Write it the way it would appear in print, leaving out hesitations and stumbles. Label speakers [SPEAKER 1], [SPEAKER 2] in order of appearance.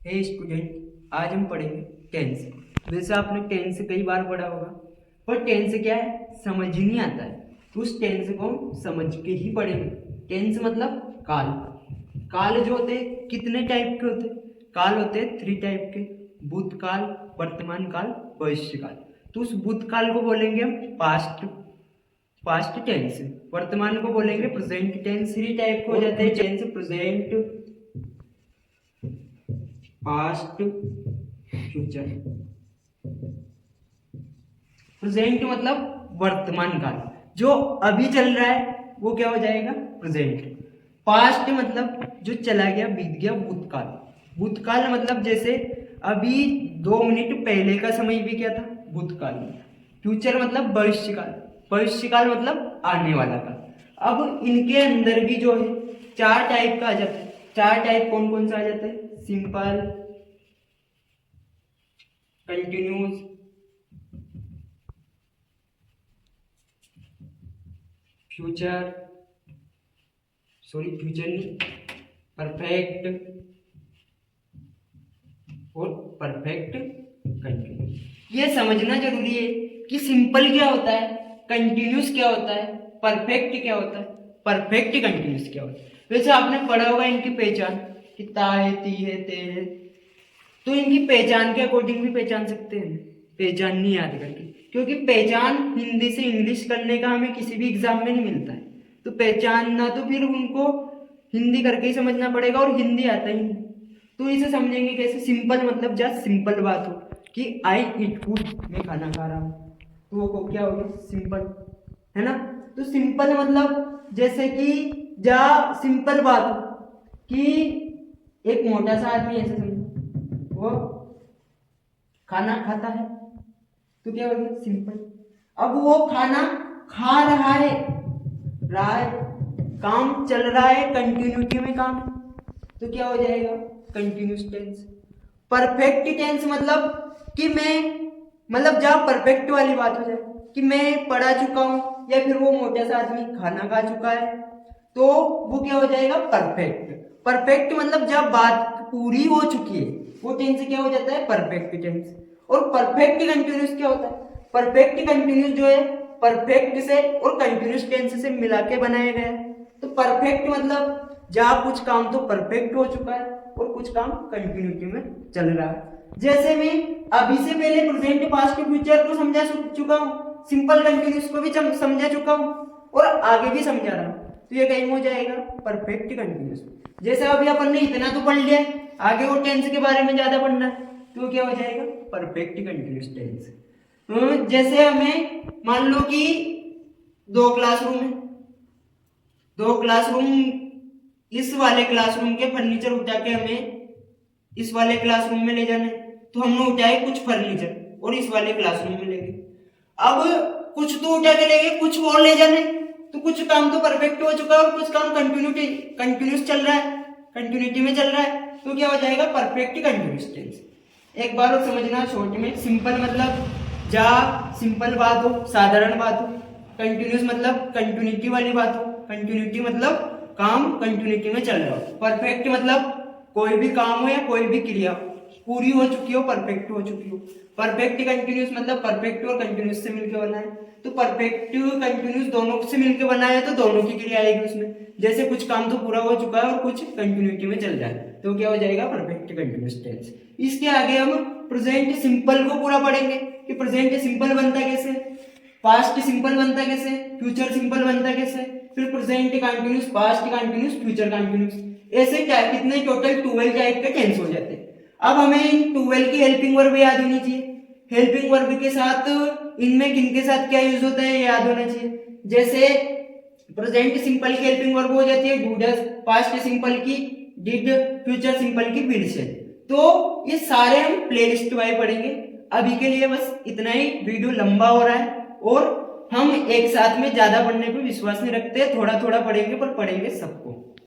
[SPEAKER 1] हे student, आज हम पढ़ेंगे टेंस। वैसे आपने टेंस कई बार पढ़ा होगा, पर टेंस क्या है समझ नहीं आता है, तो उस टेंस को हम समझ के ही पढ़ेंगे। टेंस मतलब काल। काल जो होते हैं कितने टाइप के होते हैं? काल होते हैं 3 टाइप के, भूतकाल, वर्तमान काल, भविष्य काल। तो उस भूतकाल को बोलेंगे हम पास्ट, पास्ट टेंस। वर्तमान को बोलेंगे प्रेजेंट टेंस। 3 टाइप के हो जाते हैं टेंस: प्रेजेंट, पास्ट, फ्यूचर। प्रेजेंट मतलब वर्तमान काल, जो अभी चल रहा है वो क्या हो जाएगा? प्रेजेंट। पास्ट मतलब जो चला गया, बीत गया, भूतकाल। भूतकाल मतलब जैसे अभी 2 मिनट पहले का समय भी क्या था? भूतकाल। फ्यूचर मतलब भविष्य काल। भविष्य काल मतलब आने वाला काल। अब इनके अंदर भी जो है 4 टाइप का आ जाता है। 4 टाइप कौन कौन सा आ जाता है? सिंपल, कंटिन्यूस, फ्यूचर नहीं, परफेक्ट और परफेक्ट कंटिन्यूस। ये समझना जरूरी है कि सिंपल क्या होता है, कंटिन्यूस क्या होता है, परफेक्ट क्या होता है, परफेक्ट कंटिन्यूस क्या होता है। वैसे आपने पढ़ा होगा इनकी पहचान कि ता है, ती है, ते है। तो इनकी पहचान के अकॉर्डिंग भी पहचान सकते हैं, पहचान नहीं याद करके, क्योंकि पहचान हिंदी से इंग्लिश करने का हमें किसी भी एग्जाम में नहीं मिलता है। तो पहचान ना तो फिर उनको हिंदी करके ही समझना पड़ेगा, और हिंदी आता ही नहीं। तो इसे समझेंगे कैसे? सिंपल मतलब जस्ट सिंपल बात हो कि आई ईट फूड, मैं खाना खा रहा हूँ, तो वो क्या हो गया? सिंपल, है ना। तो सिंपल मतलब जैसे कि जा सिंपल बात हो कि एक मोटा सा आदमी, ऐसे समझो, वो खाना खाता है, तो क्या हो गया? सिंपल। अब वो खाना खा रहा है, काम चल रहा है, कंटिन्यूटी में काम, तो क्या हो जाएगा? Continuous tense. परफेक्ट टेंस मतलब कि मैं, मतलब जहां परफेक्ट वाली बात हो जाए कि मैं पढ़ा चुका हूं, या फिर वो मोटा सा आदमी खाना खा चुका है, तो वो क्या हो जाएगा? परफेक्ट। परफेक्ट मतलब जब बात पूरी हो चुकी है, वो टेंस क्या हो जाता है? Perfect tense. और परफेक्ट कंटिन्यूस क्या होता है? परफेक्ट कंटिन्यूस जो है परफेक्ट से और कंटिन्यूस टेंस से मिला के बनाया गया है। तो परफेक्ट मतलब जहां कुछ काम तो परफेक्ट हो चुका है और कुछ काम कंटिन्यूटी में चल रहा है। जैसे मैं अभी से पहले प्रेजेंट, पास्ट, फ्यूचर को समझा चुका हूँ, सिंपल कंटिन्यूस को भी समझा चुका हूँ, और आगे भी समझा रहा हूँ, तो ये कहीं हो जाएगा? Perfect continuous. जैसे अभी अपन ने इतना तो पढ़ लिया, आगे वो टेंस के बारे में ज्यादा पढ़ना है, तो क्या हो जाएगा? Perfect continuous tense. जैसे हमें मान लो कि 2 क्लासरूम है, 2 क्लासरूम, इस वाले क्लासरूम के फर्नीचर उठा के हमें इस वाले क्लासरूम में ले जाना है, तो हमने उठाए कुछ फर्नीचर और इस वाले क्लासरूम में ले गए। अब कुछ तो उठा के ले गए, कुछ और ले जाने, तो कुछ काम तो परफेक्ट हो चुका है और कुछ काम कंटिन्यूस चल रहा है, कंटिन्यूटी में चल रहा है, तो क्या हो जाएगा? Perfect continuous tense. एक बार और समझना शॉर्ट में। सिंपल मतलब जहाँ सिंपल बात हो, साधारण बात हो। कंटिन्यूस मतलब कंटिन्यूटी वाली बात हो, कंटिन्यूटी मतलब काम कंटिन्यूटी में चल रहा हो। परफेक्ट मतलब कोई भी काम हो या कोई भी क्रिया पूरी हो चुकी हो, परफेक्ट हो चुकी हो। परफेक्ट कंटिन्यूस मतलब परफेक्ट और कंटिन्यूस से मिलकर बना है, तो परफेक्ट कंटिन्यूस दोनों से मिलकर बना है, तो दोनों की क्रिया आएगी उसमें। जैसे कुछ काम तो पूरा हो चुका है और कुछ कंटिन्यूटी में चल रहा है, तो क्या हो जाएगा? Perfect continuous tense. इसके आगे हम प्रेजेंट सिंपल को पूरा पढ़ेंगे कि प्रेजेंट सिंपल बनता कैसे, पास्ट सिंपल बनता कैसे, फ्यूचर सिंपल बनता कैसे, फिर present continuous, past continuous, future continuous. ऐसे कितने टोटल 12 टाइप के टेंस हो जाते हैं। अब हमें इन 12 की हेल्पिंग वर्ब याद होनी चाहिए। हेल्पिंग वर्ब के साथ इनमें किनके साथ क्या यूज होता है याद होना चाहिए। जैसे प्रेजेंट सिंपल की हेल्पिंग वर्ब हो जाती है डू डज, पास्ट सिंपल की डिड, फ्यूचर सिंपल की विल से। तो ये सारे हम प्लेलिस्ट वाइज पढ़ेंगे। अभी के लिए बस इतना ही, वीडियो लंबा हो रहा है और हम एक साथ में ज्यादा पढ़ने पे विश्वास नहीं रखते, थोड़ा थोड़ा पढ़ेंगे पर पढ़ेंगे सबको।